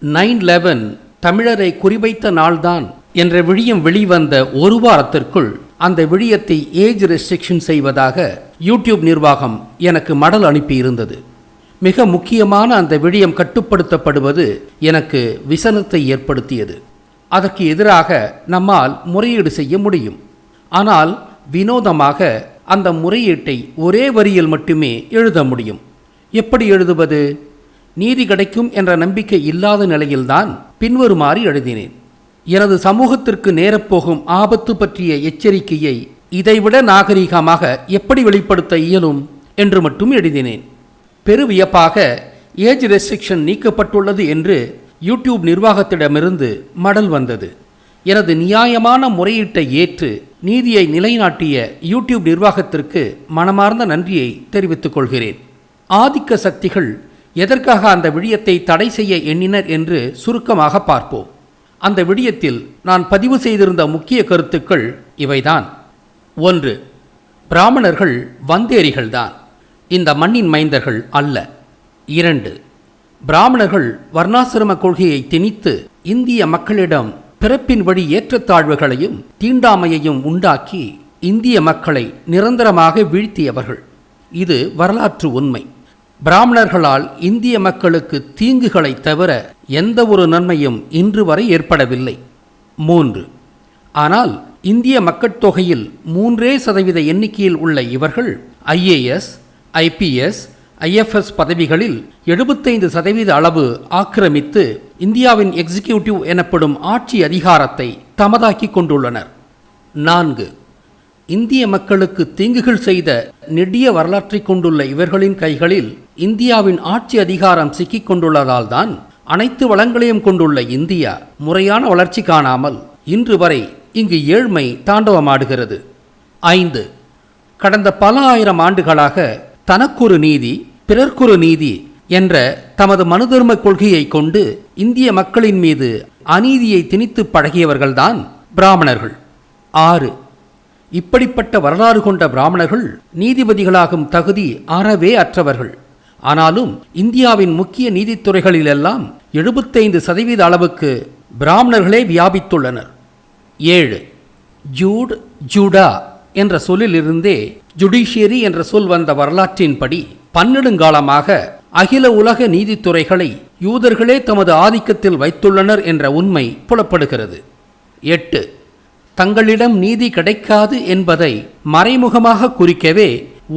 9/11 தமிழரை குறிவைத்த நாள்தான் என்ற விழியம் வெளிவந்த ஒரு வாரத்திற்குள் அந்த விழியத்தை ஏஜ் ரெஸ்ட்ரிக்ஷன் செய்வதாக யூடியூப் நிர்வாகம் எனக்கு மடல் அனுப்பியிருந்தது. மிக முக்கியமான அந்த விழியம் கட்டுப்படுத்தப்படுவது எனக்கு விசனத்தை ஏற்படுத்தியது. அதற்கு எதிராக நம்மால் முறையீடு செய்ய முடியும். ஆனால் வினோதமாக அந்த முறையீட்டை ஒரே வரியில் மட்டுமே எழுத முடியும். எப்படி எழுதுவது? நீதி கிடைக்கும் என்ற நம்பிக்கை இல்லாத நிலையில்தான் பின்வருமாறு எழுதினேன். எனது சமூகத்திற்கு நேரப்போகும் ஆபத்து பற்றிய எச்சரிக்கையை இதைவிட நாகரிகமாக எப்படி வெளிப்படுத்த இயலும் என்று மட்டும் எழுதினேன். பெருவியப்பாக ஏஜ் ரெஸ்ட்ரிக்ஷன் நீக்கப்பட்டுள்ளது என்று யூடியூப் நிர்வாகத்திடமிருந்து மடல் வந்தது. எனது நியாயமான முறையீட்டை ஏற்று நீதியை நிலைநாட்டிய யூடியூப் நிர்வாகத்திற்கு மனமார்ந்த நன்றியை தெரிவித்துக் கொள்கிறேன். ஆதிக்க சக்திகள் எதற்காக அந்த விடயத்தை தடை செய்ய எண்ணினர் என்று சுருக்கமாக பார்ப்போம். அந்த விடயத்தில் நான் பதிவு செய்திருந்த முக்கிய கருத்துக்கள் இவைதான். 1. பிராமணர்கள் வந்தேரிகள்தான், இந்த மண்ணின் மைந்தர்கள் அல்ல. 2. பிராமணர்கள் வர்ணாசிரம கொள்கையை திணித்து இந்திய மக்களிடம் பிறப்பின் வழி ஏற்றத்தாழ்வுகளையும் தீண்டாமையையும் உண்டாக்கி இந்திய மக்களை நிரந்தரமாக வீழ்த்தியவர்கள். இது வரலாற்று உண்மை. பிராமணர்களால் இந்திய மக்களுக்கு தீங்குகளை தவிர எந்த ஒரு நன்மையும் இன்று வரை ஏற்படவில்லை. 3. ஆனால் இந்திய மக்கட்தொகையில் 3% எண்ணிக்கையில் உள்ள இவர்கள் IAS, IPS, IFS பதவிகளில் 75% அளவு ஆக்கிரமித்து இந்தியாவின் எக்ஸிக்யூட்டிவ் எனப்படும் ஆட்சி அதிகாரத்தை தமதாக்கி கொண்டுள்ளனர். 4. இந்திய மக்களுக்கு தீங்குகள் செய்த நெடிய வரலாற்றை கொண்டுள்ள இவர்களின் கைகளில் இந்தியாவின் ஆட்சி அதிகாரம் சிக்கிக் கொண்டுள்ளதால் தான் அனைத்து வளங்களையும் கொண்டுள்ள இந்தியா முறையான வளர்ச்சி காணாமல் இன்று வரை இங்கு ஏழ்மை தாண்டவமாடுகிறது. 5. கடந்த பல ஆயிரம் ஆண்டுகளாக தனக்கொரு நீதி பிறர்க்கொரு நீதி என்ற தமது மனுதர்ம கொள்கையை கொண்டு இந்திய மக்களின் மீது அநீதியை திணித்து பழகியவர்கள்தான் பிராமணர்கள். 6. இப்படிப்பட்ட வரலாறு கொண்ட பிராமணர்கள் நீதிபதிகளாகும் தகுதி அறவே அற்றவர்கள். ஆனாலும் இந்தியாவின் முக்கிய நீதித்துறைகளிலெல்லாம் 75% அளவுக்கு பிராமணர்களே வியாபித்துள்ளனர். 7. ஜூட் ஜூடா என்ற சொல்லிலிருந்தே ஜுடிஷியரி என்ற சொல் வந்த வரலாற்றின்படி பன்னெடுங்காலமாக அகில உலக நீதித்துறைகளை யூதர்களே தமது ஆதிக்கத்தில் வைத்துள்ளனர் என்ற உண்மை புலப்படுகிறது. 8. தங்களிடம் நீதி கிடைக்காது என்பதை மறைமுகமாக குறிக்கவே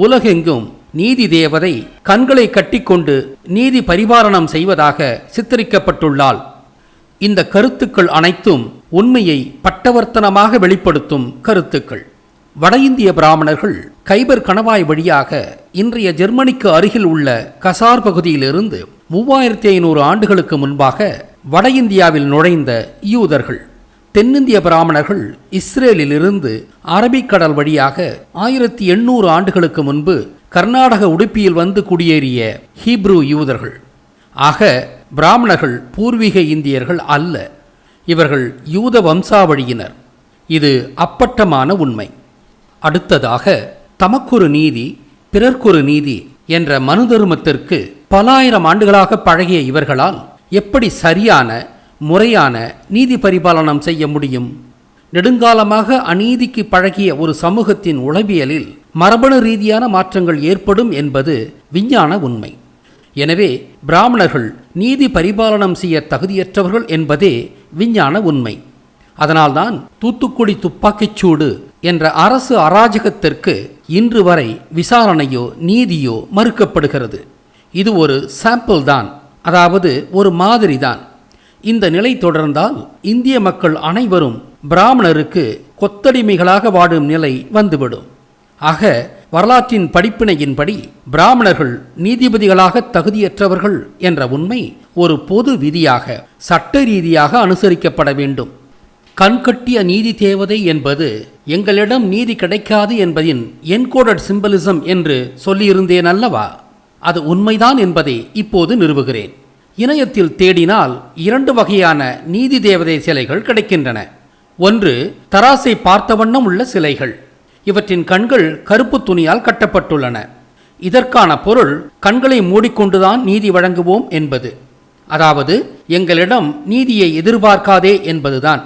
உலகெங்கும் நீதி தேவதை கண்களை கட்டிக்கொண்டு நீதி பரிபாலனம் செய்வதாக சித்தரிக்கப்பட்டுள்ளாள். இந்த கருத்துக்கள் அனைத்தும் உண்மையை பட்டவர்த்தனமாக வெளிப்படுத்தும் கருத்துக்கள். வட இந்திய பிராமணர்கள் கைபர் கணவாய் வழியாக இன்றைய ஜெர்மனிக்கு அருகில் உள்ள கசார் பகுதியிலிருந்து 3500 ஆண்டுகளுக்கு முன்பாக வட இந்தியாவில் நுழைந்த யூதர்கள். தென்னிந்திய பிராமணர்கள் இஸ்ரேலிலிருந்து அரபிக்கடல் வழியாக 1800 ஆண்டுகளுக்கு முன்பு கர்நாடக உடுப்பியில் வந்து குடியேறிய ஹீப்ரு யூதர்கள். ஆக பிராமணர்கள் பூர்வீக இந்தியர்கள் அல்ல, இவர்கள் யூத வம்சாவழியினர். இது அப்பட்டமான உண்மை. அடுத்ததாக தமக்கொரு நீதி பிறர்க்கொரு நீதி என்ற மனு தர்மத்திற்கு பல ஆயிரம் ஆண்டுகளாக பழகிய இவர்களால் எப்படி சரியான முறையான நீதி பரிபாலனம் செய்ய முடியும்? நெடுங்காலமாக அநீதிக்கு பழகிய ஒரு சமூகத்தின் உளவியலில் மரபணு ரீதியான மாற்றங்கள் ஏற்படும் என்பது விஞ்ஞான உண்மை. எனவே பிராமணர்கள் நீதி பரிபாலனம் செய்ய தகுதியற்றவர்கள் என்பதே விஞ்ஞான உண்மை. அதனால்தான் தூத்துக்குடி துப்பாக்கிச்சூடு என்ற அரசு அராஜகத்திற்கு இன்று வரை விசாரணையோ நீதியோ மறுக்கப்படுகிறது. இது ஒரு சாம்பிள் தான், அதாவது ஒரு மாதிரி தான். இந்த நிலை தொடர்ந்தால் இந்திய மக்கள் அனைவரும் பிராமணருக்கு கொத்தடிமைகளாக வாடும் நிலை வந்துவிடும். ஆக வரலாற்றின் படிப்பினையின்படி பிராமணர்கள் நீதிபதிகளாக தகுதியற்றவர்கள் என்ற உண்மை ஒரு பொது விதியாக சட்ட ரீதியாக அனுசரிக்கப்பட வேண்டும். கண்கட்டிய நீதி தேவதை என்பது எங்களிடம் நீதி கிடைக்காது என்பதின் என்கோடட் சிம்பலிசம் என்று சொல்லியிருந்தேன் அல்லவா? அது உண்மைதான் என்பதை இப்போது நிறுவுகிறேன். இணையத்தில் தேடினால் 2 வகையான நீதி தேவதை சிலைகள் கிடைக்கின்றன. ஒன்று தராசை பார்த்த வண்ணம் உள்ள சிலைகள். இவற்றின் கண்கள் கருப்பு துணியால் கட்டப்பட்டுள்ளன. இதற்கான பொருள் கண்களை மூடிக்கொண்டுதான் நீதி வழங்குவோம் என்பது. அதாவது எங்களிடம் நீதியை எதிர்பார்க்காதே என்பதுதான்.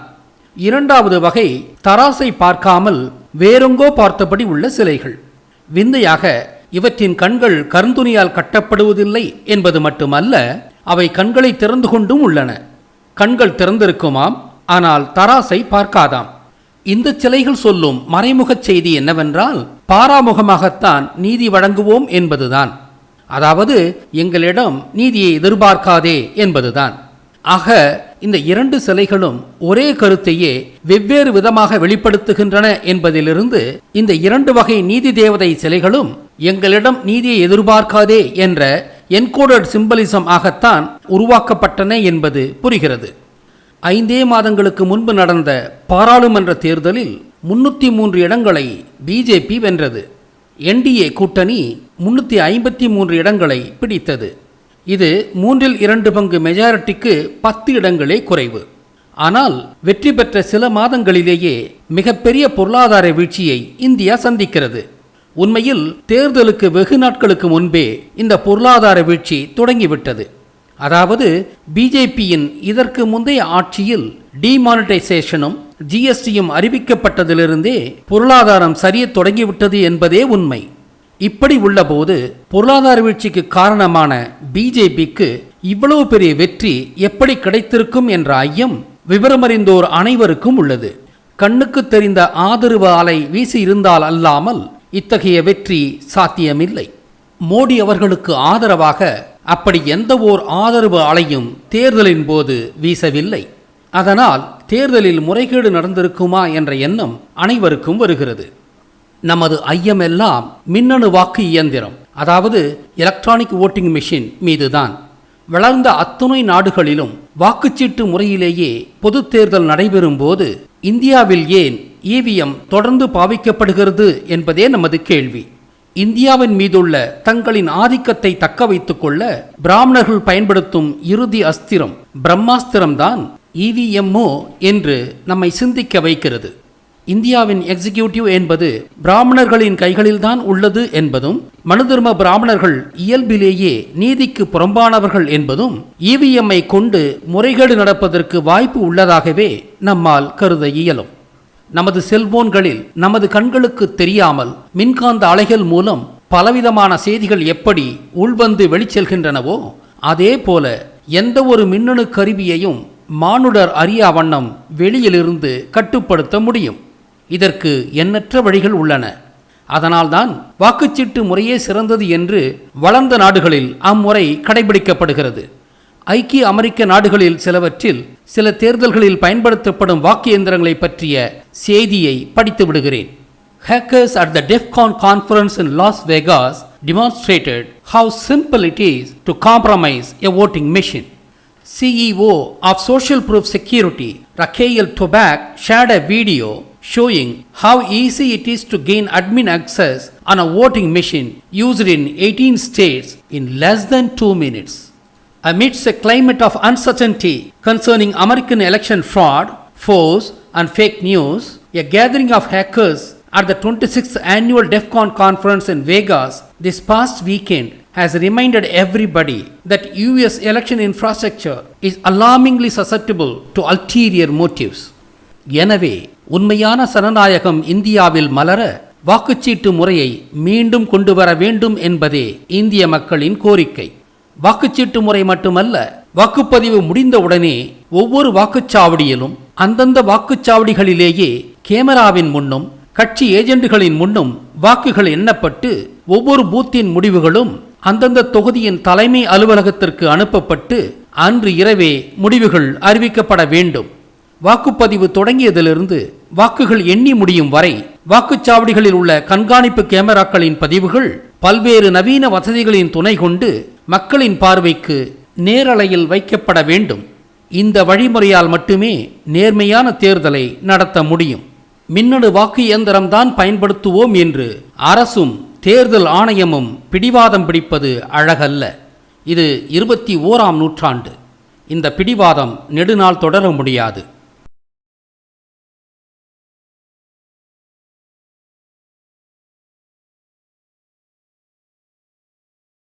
இரண்டாவது வகை தராசை பார்க்காமல் வேறெங்கோ பார்த்தபடி உள்ள சிலைகள். விந்தையாக இவற்றின் கண்கள் கருந்துணியால் கட்டப்படுவதில்லை என்பது மட்டுமல்ல, அவை கண்களை திறந்து கொண்டும் உள்ளன. கண்கள் திறந்திருக்குமாம், ஆனால் தராசை பார்க்காதாம். இந்த சிலைகள் சொல்லும் மறைமுகச் செய்தி என்னவென்றால், பாராமுகமாகத்தான் நீதி வழங்குவோம் என்பதுதான். அதாவது எங்களிடம் நீதியை எதிர்பார்க்காதே என்பதுதான். ஆக இந்த இரண்டு சிலைகளும் ஒரே கருத்தையே வெவ்வேறு விதமாக வெளிப்படுத்துகின்றன என்பதிலிருந்து இந்த இரண்டு வகை நீதி தேவதை சிலைகளும் எங்களிடம் நீதியை எதிர்பார்க்காதே என்ற என்கோடட் சிம்பலிசம் ஆகத்தான் உருவாக்கப்பட்டன என்பது புரிகிறது. 5 மாதங்களுக்கு முன்பு நடந்த பாராளுமன்ற தேர்தலில் 303 இடங்களை பிஜேபி வென்றது. என்டிஏ கூட்டணி 353 இடங்களை பிடித்தது. இது 2/3 மெஜாரிட்டிக்கு 10 இடங்களே குறைவு. ஆனால் வெற்றி பெற்ற சில மாதங்களிலேயே மிகப்பெரிய பொருளாதார வீழ்ச்சியை இந்தியா சந்திக்கிறது. உண்மையில் தேர்தலுக்கு வெகு நாட்களுக்கு முன்பே இந்த பொருளாதார வீழ்ச்சி தொடங்கிவிட்டது. அதாவது பிஜேபியின் இதற்கு முந்தைய ஆட்சியில் டிமானிட்டைசேஷனும் ஜிஎஸ்டியும் அறிவிக்கப்பட்டதிலிருந்தே பொருளாதாரம் சரியத் தொடங்கிவிட்டது என்பதே உண்மை. இப்படி உள்ளபோது பொருளாதார வீழ்ச்சிக்கு காரணமான பிஜேபிக்கு இவ்வளவு பெரிய வெற்றி எப்படி கிடைத்திருக்கும் என்ற ஐயம் விவரமறிந்தோர் அனைவருக்கும் உள்ளது. கண்ணுக்கு தெரிந்த ஆதரவு அலை வீசி இருந்தால் அல்லாமல் இத்தகைய வெற்றி சாத்தியமில்லை. மோடி அவர்களுக்கு ஆதரவாக அப்படி எந்த ஓர் ஆதரவு அலையும் தேர்தலின் போது வீசவில்லை. அதனால் தேர்தலில் முறைகேடு நடந்திருக்குமா என்ற எண்ணம் அனைவருக்கும் வருகிறது. நமது ஐயமெல்லாம் மின்னணு வாக்கு இயந்திரம், அதாவது எலக்ட்ரானிக் ஓட்டிங் மெஷின் மீதுதான். வளர்ந்த அத்துணை நாடுகளிலும் வாக்குச்சீட்டு முறையிலேயே பொது தேர்தல் நடைபெறும் போது இந்தியாவில் ஏன் இவிஎம் தொடர்ந்து பாவிக்கப்படுகிறது என்பதே நமது கேள்வி. இந்தியாவின் மீதுள்ள தங்களின் ஆதிக்கத்தை தக்க வைத்துக் கொள்ள பிராமணர்கள் பயன்படுத்தும் இறுதி அஸ்திரம் பிரம்மாஸ்திரம்தான் இவிஎம்ஓ என்று நம்மை சிந்திக்க வைக்கிறது. இந்தியாவின் எக்ஸிகியூட்டிவ் என்பது பிராமணர்களின் கைகளில்தான் உள்ளது என்பதும், மனுதர்ம பிராமணர்கள் இயல்பிலேயே நீதிக்கு புறம்பானவர்கள் என்பதும் இவிஎம்ஐ கொண்டு முறைகேடு நடப்பதற்கு வாய்ப்பு உள்ளதாகவே நம்மால் கருத இயலும். நமது செல்போன்களில் நமது கண்களுக்கு தெரியாமல் மின்காந்த அலைகள் மூலம் பலவிதமான செய்திகள் எப்படி உள்வந்து வெளிச்செல்கின்றனவோ, அதே போல எந்த ஒரு மின்னணு கருவியையும் மானுடர் அறியா வண்ணம் வெளியிலிருந்து கட்டுப்படுத்த முடியும். இதற்கு எண்ணற்ற வழிகள் உள்ளன. அதனால்தான் வாக்குச்சீட்டு முறையே சிறந்தது என்று வளர்ந்த நாடுகளில் அம்முறை கடைபிடிக்கப்படுகிறது. ஐக்கிய அமெரிக்க நாடுகளில் சிலவற்றில் சில தேர்தல்களில் பயன்படுத்தப்படும் வாக்கு இயந்திரங்களை பற்றிய செய்தியை படித்து விடுகிறேன். Hackers at the DEF CON conference in Las Vegas demonstrated how simple it is to compromise a voting machine. CEO of Social Proof Security, Raquel Toback, shared a video showing how easy it is to gain admin access on a voting machine used in 18 states in less than 2 minutes. Amidst a climate of uncertainty concerning American election fraud, force and fake news, a gathering of hackers at the 26th annual DEF CON conference in Vegas this past weekend has reminded everybody that US election infrastructure is alarmingly susceptible to ulterior motives. எனவே உண்மையான சனநாயகம் இந்தியாவில் மலர வாக்குச்சீட்டு முறையை மீண்டும் கொண்டு வர வேண்டும் என்பதே இந்திய மக்களின் கோரிக்கை. வாக்குச்சீட்டு முறை மட்டுமல்ல, வாக்குப்பதிவு முடிந்தவுடனே ஒவ்வொரு வாக்குச்சாவடியிலும் அந்தந்த வாக்குச்சாவடிகளிலேயே கேமராவின் முன்னும் கட்சி ஏஜென்ட்டுகளின் முன்னும் வாக்குகள் எண்ணப்பட்டு ஒவ்வொரு பூத்தின் முடிவுகளும் அந்தந்த தொகுதியின் தலைமை அலுவலகத்திற்கு அனுப்பப்பட்டு அன்று இரவே முடிவுகள் அறிவிக்கப்பட வேண்டும். வாக்குப்பதிவு தொடங்கியதிலிருந்து வாக்குகள் எண்ணி முடியும் வரை வாக்குச்சாவடிகளில் உள்ள கண்காணிப்பு கேமராக்களின் பதிவுகள் பல்வேறு நவீன வசதிகளின் துணை கொண்டு மக்களின் பார்வைக்கு நேரலையில் வைக்கப்பட வேண்டும். இந்த வழிமுறையால் மட்டுமே நேர்மையான தேர்தலை நடத்த முடியும். மின்னணு வாக்கு இயந்திரம்தான் பயன்படுத்துவோம் என்று அரசும் தேர்தல் ஆணையமும் பிடிவாதம் பிடிப்பது அழகல்ல. இது 21ஆம் நூற்றாண்டு. இந்த பிடிவாதம் நெடுநாள் தொடர முடியாது.